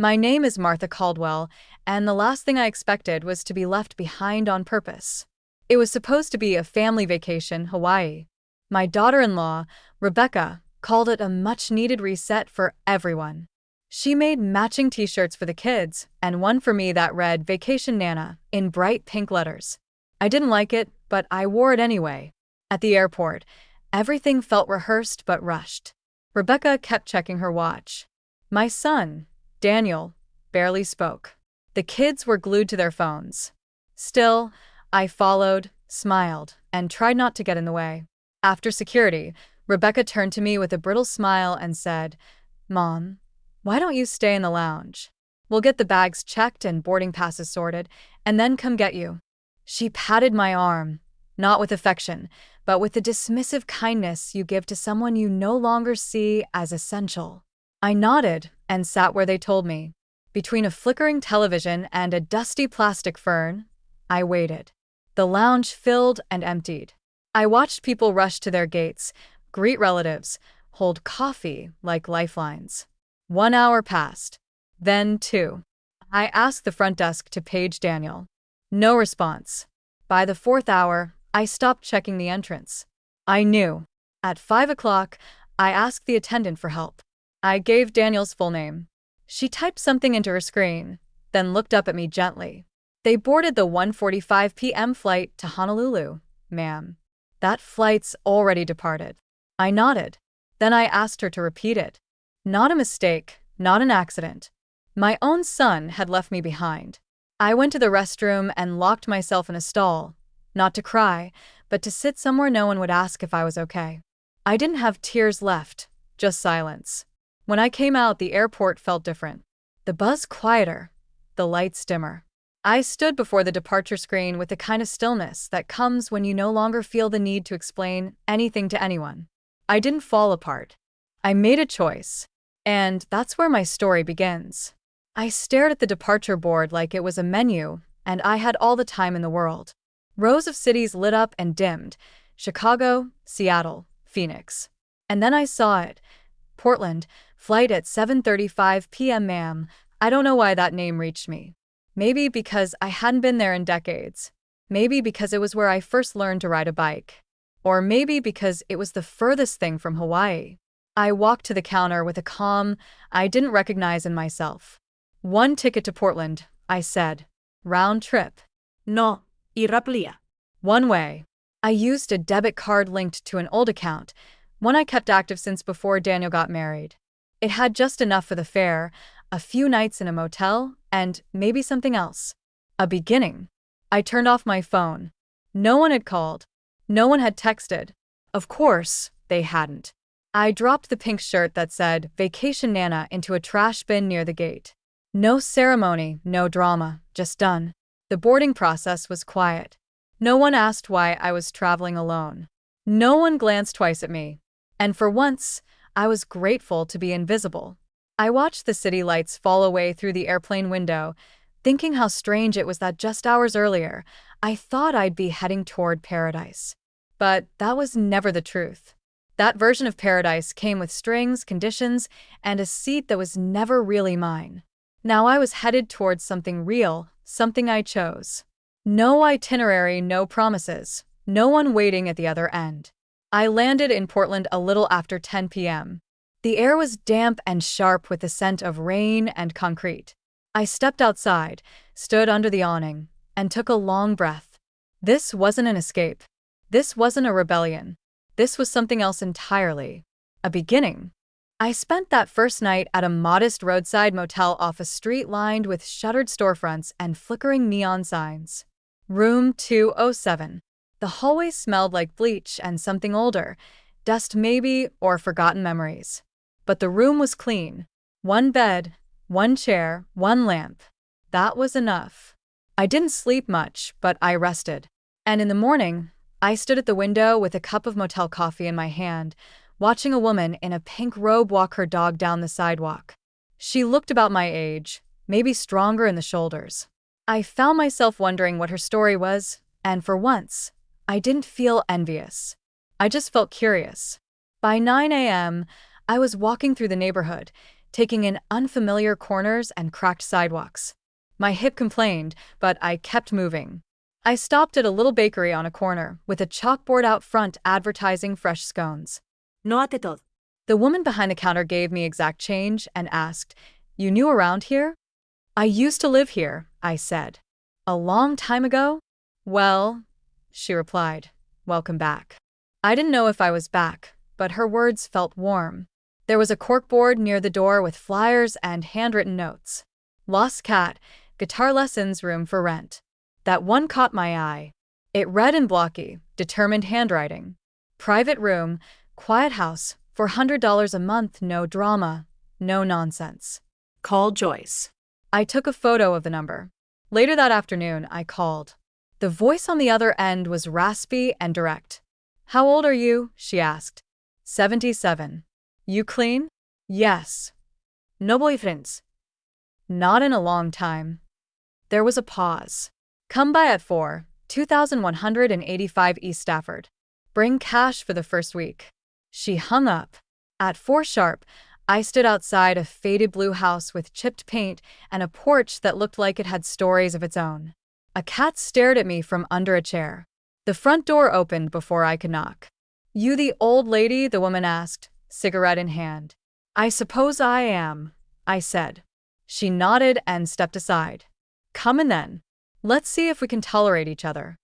My name is Martha Caldwell, and the last thing I expected was to be left behind on purpose. It was supposed to be a family vacation, Hawaii. My daughter-in-law, Rebecca, called it a much-needed reset for everyone. She made matching t-shirts for the kids, and one for me that read Vacation Nana in bright pink letters. I didn't like it, but I wore it anyway. At the airport, everything felt rehearsed but rushed. Rebecca kept checking her watch. My son, Daniel, barely spoke. The kids were glued to their phones. Still, I followed, smiled, and tried not to get in the way. After security, Rebecca turned to me with a brittle smile and said, "Mom, why don't you stay in the lounge? We'll get the bags checked and boarding passes sorted, and then come get you." She patted my arm, not with affection, but with the dismissive kindness you give to someone you no longer see as essential. I nodded and sat where they told me. Between a flickering television and a dusty plastic fern, I waited. The lounge filled and emptied. I watched people rush to their gates, greet relatives, hold coffee like lifelines. 1 hour passed. Then 2. I asked the front desk to page Daniel. No response. By the 4th hour, I stopped checking the entrance. I knew. At 5 o'clock, I asked the attendant for help. I gave Daniel's full name. She typed something into her screen, then looked up at me gently. "They boarded the 1:45 p.m. flight to Honolulu, ma'am." "That flight's already departed." I nodded. Then I asked her to repeat it. Not a mistake, not an accident. My own son had left me behind. I went to the restroom and locked myself in a stall, not to cry, but to sit somewhere no one would ask if I was okay. I didn't have tears left, just silence. When I came out, the airport felt different. The buzz quieter, the lights dimmer. I stood before the departure screen with the kind of stillness that comes when you no longer feel the need to explain anything to anyone. I didn't fall apart. I made a choice. And that's where my story begins. I stared at the departure board like it was a menu, and I had all the time in the world. Rows of cities lit up and dimmed. Chicago, Seattle, Phoenix. And then I saw it. Portland, flight at 7:35 p.m. ma'am. I don't know why that name reached me. Maybe because I hadn't been there in decades. Maybe because it was where I first learned to ride a bike. Or maybe because it was the furthest thing from Hawaii. I walked to the counter with a calm I didn't recognize in myself. "1 ticket to Portland," I said. "Round trip." No, irraplia. "One way." I used a debit card linked to an old account, one I kept active since before Daniel got married. It had just enough for the fare, a few nights in a motel, and maybe something else. A beginning. I turned off my phone. No one had called. No one had texted. Of course, they hadn't. I dropped the pink shirt that said Vacation Nana into a trash bin near the gate. No ceremony, no drama, just done. The boarding process was quiet. No one asked why I was traveling alone. No one glanced twice at me. And for once, I was grateful to be invisible. I watched the city lights fall away through the airplane window, thinking how strange it was that just hours earlier, I thought I'd be heading toward paradise. But that was never the truth. That version of paradise came with strings, conditions, and a seat that was never really mine. Now I was headed towards something real, something I chose. No itinerary, no promises, no one waiting at the other end. I landed in Portland a little after 10 p.m. The air was damp and sharp with the scent of rain and concrete. I stepped outside, stood under the awning, and took a long breath. This wasn't an escape. This wasn't a rebellion. This was something else entirely. A beginning. I spent that first night at a modest roadside motel off a street lined with shuttered storefronts and flickering neon signs. Room 207. The hallway smelled like bleach and something older, dust maybe, or forgotten memories. But the room was clean. 1 bed, 1 chair, 1 lamp. That was enough. I didn't sleep much, but I rested. And in the morning, I stood at the window with a cup of motel coffee in my hand, watching a woman in a pink robe walk her dog down the sidewalk. She looked about my age, maybe stronger in the shoulders. I found myself wondering what her story was, and for once, I didn't feel envious. I just felt curious. By 9 a.m., I was walking through the neighborhood, taking in unfamiliar corners and cracked sidewalks. My hip complained, but I kept moving. I stopped at a little bakery on a corner, with a chalkboard out front advertising fresh scones. No ate todo. The woman behind the counter gave me exact change and asked, "You new around here?" "I used to live here," I said. "A long time ago?" "Well," she replied, "welcome back." I didn't know if I was back, but her words felt warm. There was a corkboard near the door with flyers and handwritten notes. "Lost cat, guitar lessons, room for rent." That one caught my eye. It read in blocky, determined handwriting. "Private room, quiet house, $400 a month, no drama, no nonsense." Call Joyce. I took a photo of the number. Later that afternoon, I called. The voice on the other end was raspy and direct. "How old are you?" she asked. 77. "You clean?" "Yes." No boyfriends. "Not in a long time." There was a pause. "Come by at 4, 2185 East Stafford. Bring cash for the first week." She hung up. At 4 sharp, I stood outside a faded blue house with chipped paint and a porch that looked like it had stories of its own. A cat stared at me from under a chair. The front door opened before I could knock. "You the old lady?" the woman asked, cigarette in hand. "I suppose I am," I said. She nodded and stepped aside. "Come in then. Let's see if we can tolerate each other."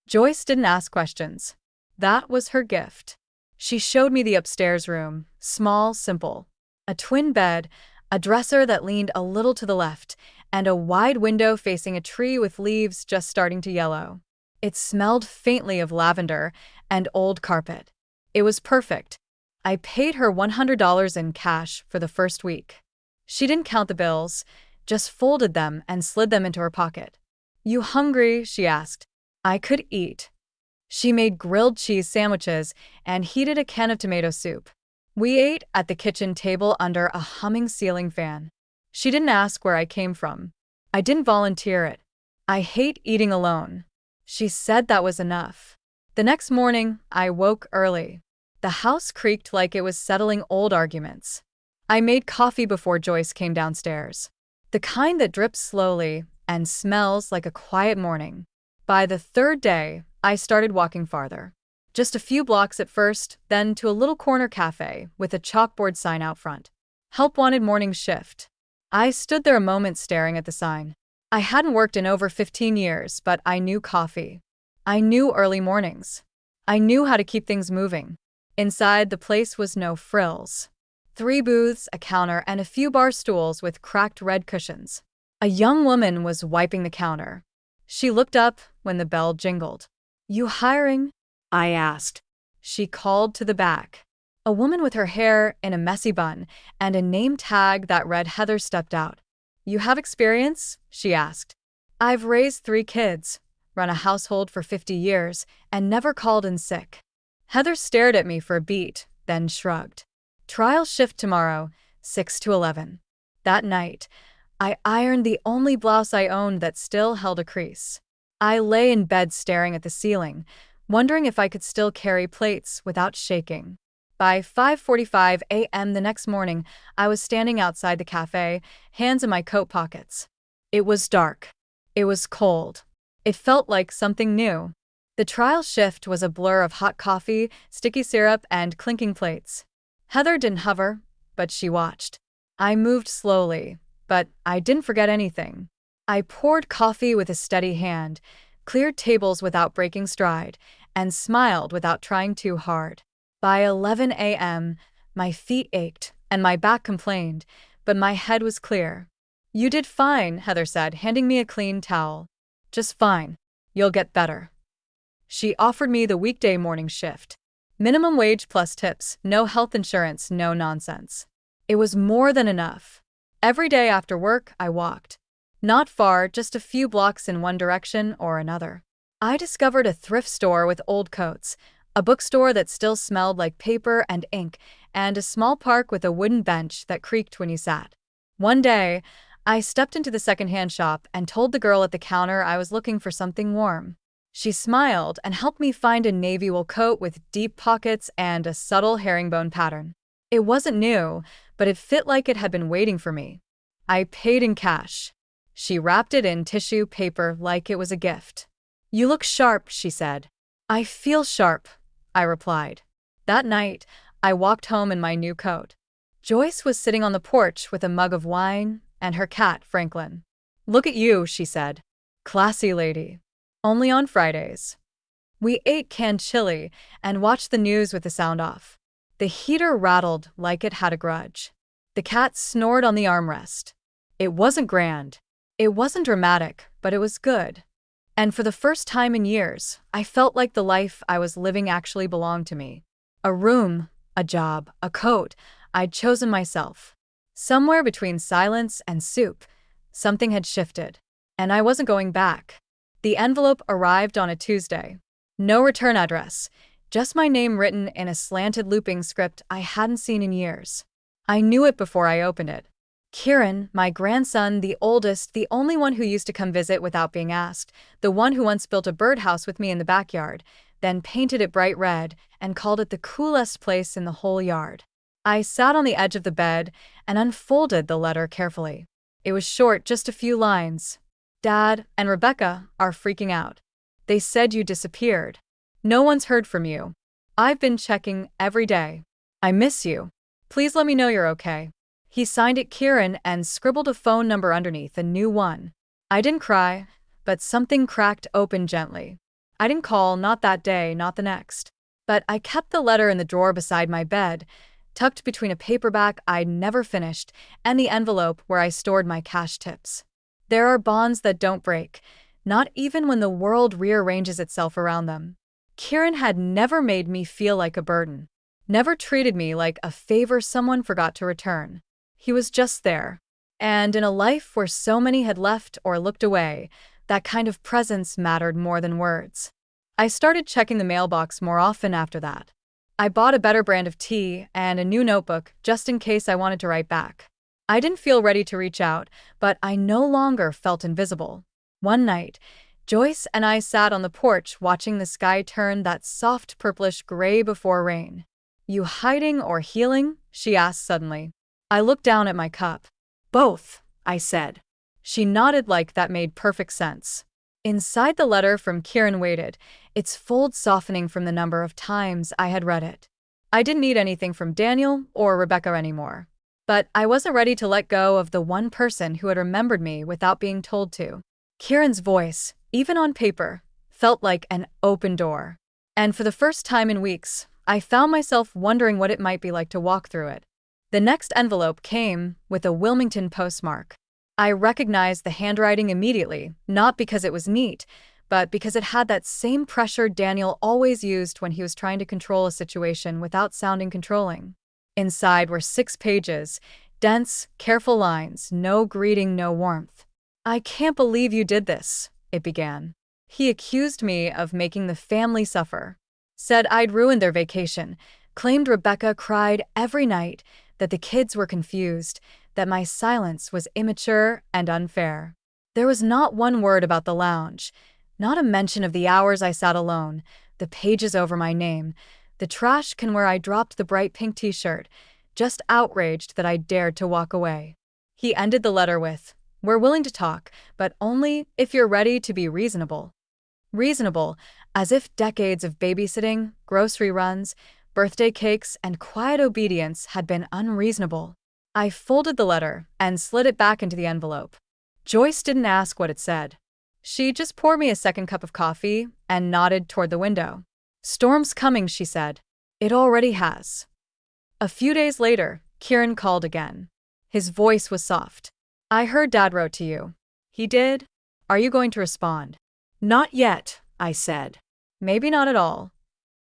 Joyce didn't ask questions. That was her gift. She showed me the upstairs room, small, simple. A twin bed, a dresser that leaned a little to the left, and a wide window facing a tree with leaves just starting to yellow. It smelled faintly of lavender and old carpet. It was perfect. I paid her $100 in cash for the first week. She didn't count the bills, just folded them and slid them into her pocket. "You hungry?" she asked. I could eat. She made grilled cheese sandwiches and heated a can of tomato soup. We ate at the kitchen table under a humming ceiling fan. She didn't ask where I came from. I didn't volunteer it. "I hate eating alone." She said that was enough. The next morning, I woke early. The house creaked like it was settling old arguments. I made coffee before Joyce came downstairs. The kind that drips slowly and smells like a quiet morning. By the third day, I started walking farther. Just a few blocks at first, then to a little corner cafe with a chalkboard sign out front. "Help wanted, morning shift." I stood there a moment staring at the sign. I hadn't worked in over 15 years, but I knew coffee. I knew early mornings. I knew how to keep things moving. Inside, the place was no frills. 3 booths, a counter, and a few bar stools with cracked red cushions. A young woman was wiping the counter. She looked up when the bell jingled. "You hiring?" I asked. She called to the back. A woman with her hair in a messy bun and a name tag that read Heather stepped out. "You have experience?" she asked. "I've raised 3 kids, run a household for 50 years, and never called in sick." Heather stared at me for a beat, then shrugged. "Trial shift tomorrow, 6 to 11. That night, I ironed the only blouse I owned that still held a crease. I lay in bed staring at the ceiling, wondering if I could still carry plates without shaking. By 5:45 a.m. the next morning, I was standing outside the cafe, hands in my coat pockets. It was dark. It was cold. It felt like something new. The trial shift was a blur of hot coffee, sticky syrup, and clinking plates. Heather didn't hover, but she watched. I moved slowly, but I didn't forget anything. I poured coffee with a steady hand, cleared tables without breaking stride, and smiled without trying too hard. By 11 a.m., my feet ached and my back complained, but my head was clear. "You did fine," Heather said, handing me a clean towel. "Just fine. You'll get better." She offered me the weekday morning shift. Minimum wage plus tips, no health insurance, no nonsense. It was more than enough. Every day after work, I walked. Not far, just a few blocks in one direction or another. I discovered a thrift store with old coats, a bookstore that still smelled like paper and ink, and a small park with a wooden bench that creaked when you sat. One day, I stepped into the secondhand shop and told the girl at the counter I was looking for something warm. She smiled and helped me find a navy wool coat with deep pockets and a subtle herringbone pattern. It wasn't new, but it fit like it had been waiting for me. I paid in cash. She wrapped it in tissue paper like it was a gift. "You look sharp," she said. "I feel sharp," I replied. That night, I walked home in my new coat. Joyce was sitting on the porch with a mug of wine and her cat, Franklin. "Look at you," she said. "Classy lady. Only on Fridays." We ate canned chili and watched the news with the sound off. The heater rattled like it had a grudge. The cat snored on the armrest. It wasn't grand. It wasn't dramatic, but it was good. And for the first time in years, I felt like the life I was living actually belonged to me. A room, a job, a coat. I'd chosen myself. Somewhere between silence and soup, something had shifted. And I wasn't going back. The envelope arrived on a Tuesday. No return address, just my name written in a slanted looping script I hadn't seen in years. I knew it before I opened it. Kieran, my grandson, the oldest, the only one who used to come visit without being asked, the one who once built a birdhouse with me in the backyard, then painted it bright red and called it the coolest place in the whole yard. I sat on the edge of the bed and unfolded the letter carefully. It was short, just a few lines. "Dad and Rebecca are freaking out. They said you disappeared. No one's heard from you. I've been checking every day. I miss you. Please let me know you're okay." He signed it Kieran and scribbled a phone number underneath, a new one. I didn't cry, but something cracked open gently. I didn't call, not that day, not the next. But I kept the letter in the drawer beside my bed, tucked between a paperback I'd never finished and the envelope where I stored my cash tips. There are bonds that don't break, not even when the world rearranges itself around them. Kieran had never made me feel like a burden, never treated me like a favor someone forgot to return. He was just there. And in a life where so many had left or looked away, that kind of presence mattered more than words. I started checking the mailbox more often after that. I bought a better brand of tea and a new notebook just in case I wanted to write back. I didn't feel ready to reach out, but I no longer felt invisible. One night, Joyce and I sat on the porch watching the sky turn that soft purplish gray before rain. "You hiding or healing?" she asked suddenly. I looked down at my cup. "Both," I said. She nodded like that made perfect sense. Inside the letter from Kieran waited, its folds softening from the number of times I had read it. I didn't need anything from Daniel or Rebecca anymore. But I wasn't ready to let go of the one person who had remembered me without being told to. Kieran's voice, even on paper, felt like an open door. And for the first time in weeks, I found myself wondering what it might be like to walk through it. The next envelope came with a Wilmington postmark. I recognized the handwriting immediately, not because it was neat, but because it had that same pressure Daniel always used when he was trying to control a situation without sounding controlling. Inside were 6 pages, dense, careful lines, no greeting, no warmth. "I can't believe you did this," it began. He accused me of making the family suffer, said I'd ruined their vacation, claimed Rebecca cried every night, that the kids were confused, that my silence was immature and unfair. There was not one word about the lounge, not a mention of the hours I sat alone, the pages over my name, the trash can where I dropped the bright pink t-shirt, just outraged that I dared to walk away. He ended the letter with, "We're willing to talk, but only if you're ready to be reasonable." Reasonable, as if decades of babysitting, grocery runs, birthday cakes, and quiet obedience had been unreasonable. I folded the letter and slid it back into the envelope. Joyce didn't ask what it said. She just poured me a second cup of coffee and nodded toward the window. "Storm's coming," she said. "It already has." A few days later, Kieran called again. His voice was soft. "I heard Dad wrote to you." "He did? Are you going to respond?" "Not yet," I said. "Maybe not at all."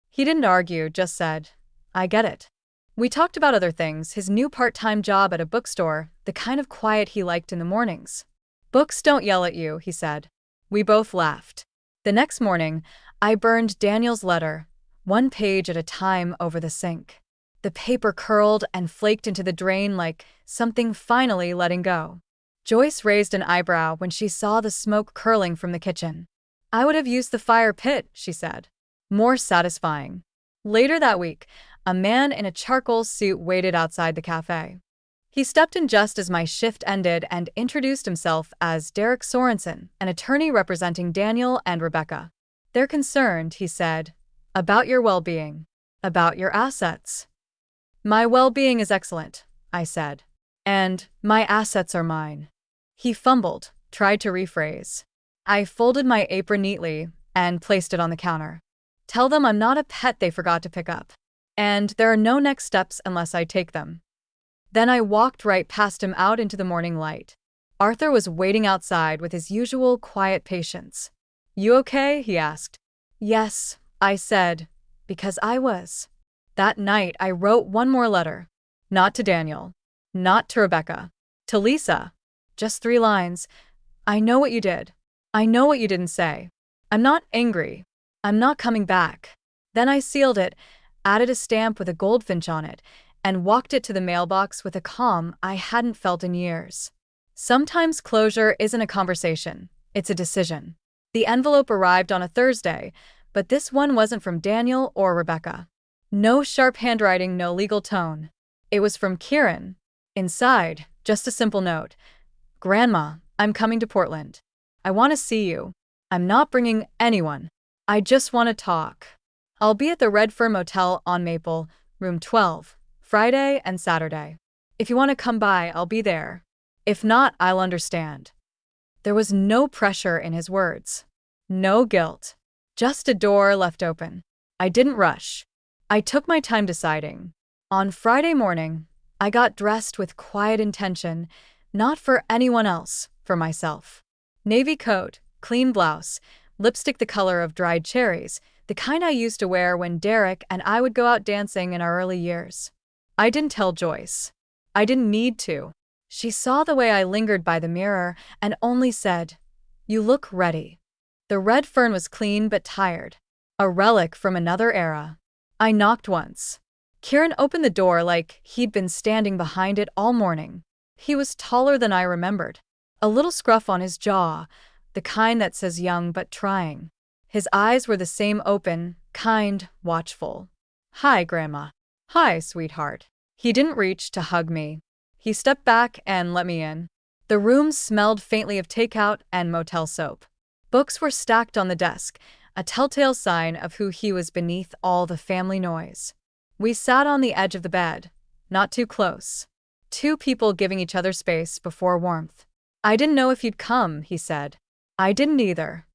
He didn't argue, just said, "I get it." We talked about other things, his new part-time job at a bookstore, the kind of quiet he liked in the mornings. "Books don't yell at you," he said. We both laughed. The next morning, I burned Daniel's letter, 1 page at a time, over the sink. The paper curled and flaked into the drain like something finally letting go. Joyce raised an eyebrow when she saw the smoke curling from the kitchen. "I would have used the fire pit," she said. "More satisfying." Later that week, A man in a charcoal suit waited outside the cafe. He stepped in just as my shift ended and introduced himself as Derek Sorensen, an attorney representing Daniel and Rebecca. "They're concerned," he said, "about your well-being, about your assets." "My well-being is excellent," I said. "And my assets are mine." He fumbled, tried to rephrase. I folded my apron neatly and placed it on the counter. "Tell them I'm not a pet they forgot to pick up. And there are no next steps unless I take them." Then I walked right past him out into the morning light. Arthur was waiting outside with his usual quiet patience. "You okay?" he asked. "Yes," I said, because I was. That night I wrote one more letter. Not to Daniel. Not to Rebecca. To Lisa. Just 3 lines. "I know what you did. I know what you didn't say. I'm not angry. I'm not coming back." Then I sealed it, added a stamp with a goldfinch on it, and walked it to the mailbox with a calm I hadn't felt in years. Sometimes closure isn't a conversation, it's a decision. The envelope arrived on a Thursday, but this one wasn't from Daniel or Rebecca. No sharp handwriting, no legal tone. It was from Kieran. Inside, just a simple note. "Grandma, I'm coming to Portland. I want to see you. I'm not bringing anyone. I just want to talk. I'll be at the Red Fern Motel on Maple, room 12, Friday and Saturday. If you want to come by, I'll be there. If not, I'll understand." There was no pressure in his words. No guilt. Just a door left open. I didn't rush. I took my time deciding. On Friday morning, I got dressed with quiet intention, not for anyone else, for myself. Navy coat, clean blouse, lipstick the color of dried cherries, the kind I used to wear when Derek and I would go out dancing in our early years. I didn't tell Joyce. I didn't need to. She saw the way I lingered by the mirror and only said, "You look ready." The Red Fern was clean but tired. A relic from another era. I knocked once. Kieran opened the door like he'd been standing behind it all morning. He was taller than I remembered. A little scruff on his jaw, the kind that says young but trying. His eyes were the same, open, kind, watchful. "Hi, Grandma." "Hi, sweetheart." He didn't reach to hug me. He stepped back and let me in. The room smelled faintly of takeout and motel soap. Books were stacked on the desk, a telltale sign of who he was beneath all the family noise. We sat on the edge of the bed, not too close. 2 people giving each other space before warmth. "I didn't know if you'd come," he said. I didn't either.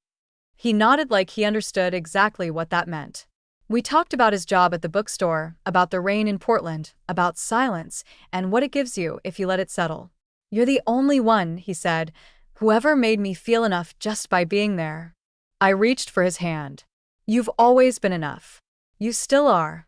He nodded like he understood exactly what that meant. We talked about his job at the bookstore, about the rain in Portland, about silence, and what it gives you if you let it settle. "You're the only one," he said, "whoever made me feel enough just by being there." I reached for his hand. "You've always been enough. You still are."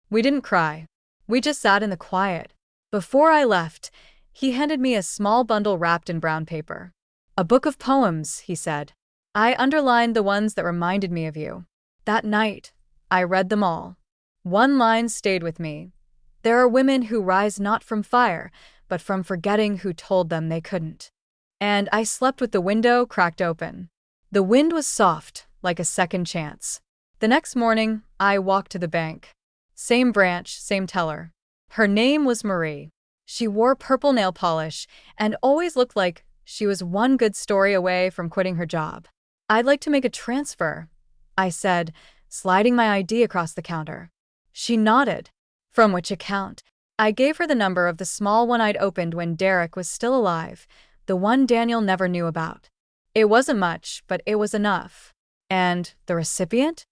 We didn't cry. We just sat in the quiet. Before I left, he handed me a small bundle wrapped in brown paper. "A book of poems," he said. "I underlined the ones that reminded me of you." That night, I read them all. One line stayed with me. "There are women who rise not from fire, but from forgetting who told them they couldn't." And I slept with the window cracked open. The wind was soft, like a second chance. The next morning, I walked to the bank. Same branch, same teller. Her name was Marie. She wore purple nail polish and always looked like she was one good story away from quitting her job. "I'd like to make a transfer," I said, sliding my ID across the counter. She nodded. "From which account?" I gave her the number of the small one I'd opened when Derek was still alive, the one Daniel never knew about. It wasn't much, but it was enough. "And the recipient?"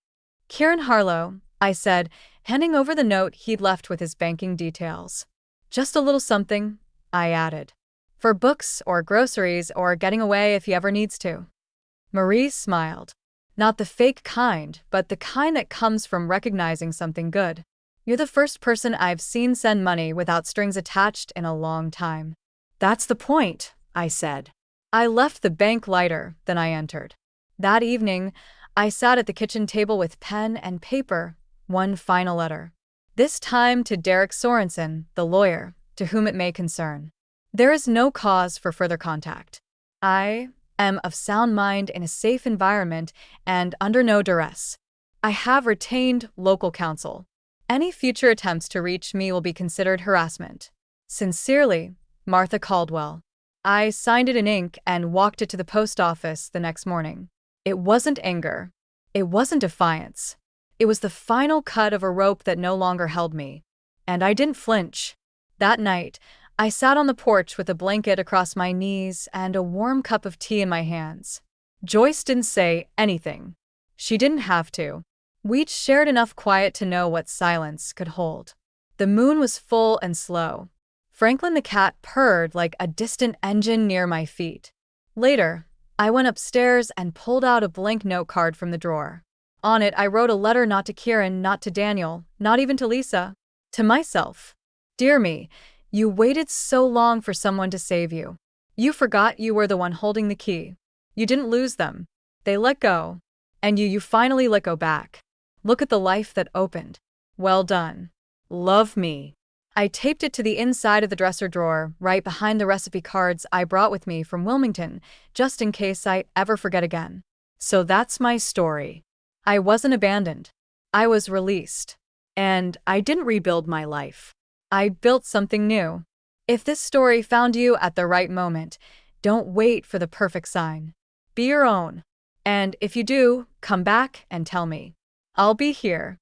"Kieran Harlow," I said, handing over the note he'd left with his banking details. "Just a little something," I added. "For books or groceries or getting away if he ever needs to." Marie smiled. "Not the fake kind, but the kind that comes from recognizing something good. You're the first person I've seen send money without strings attached in a long time." "That's the point," I said. I left the bank lighter than I entered. That evening, I sat at the kitchen table with pen and paper, one final letter. This time to Derek Sorensen, the lawyer, to whom it may concern. There is no cause for further contact. I am of sound mind in a safe environment and under no duress. I have retained local counsel. Any future attempts to reach me will be considered harassment. Sincerely, Martha Caldwell. I signed it in ink and walked it to the post office the next morning. It wasn't anger. It wasn't defiance. It was the final cut of a rope that no longer held me. And I didn't flinch. That night, I sat on the porch with a blanket across my knees and a warm cup of tea in my hands. Joyce didn't say anything. She didn't have to. We'd shared enough quiet to know what silence could hold. The moon was full and slow. Franklin the cat purred like a distant engine near my feet. Later, I went upstairs and pulled out a blank note card from the drawer. On it, I wrote a letter not to Kieran, not to Daniel, not even to Lisa. To myself. Dear me, you waited so long for someone to save you. You forgot you were the one holding the key. You didn't lose them. They let go. And you finally let go back. Look at the life that opened. Well done. Love me. I taped it to the inside of the dresser drawer, right behind the recipe cards I brought with me from Wilmington, just in case I ever forget again. So that's my story. I wasn't abandoned. I was released. And I didn't rebuild my life. I built something new. If this story found you at the right moment, don't wait for the perfect sign. Be your own. And if you do, come back and tell me. I'll be here.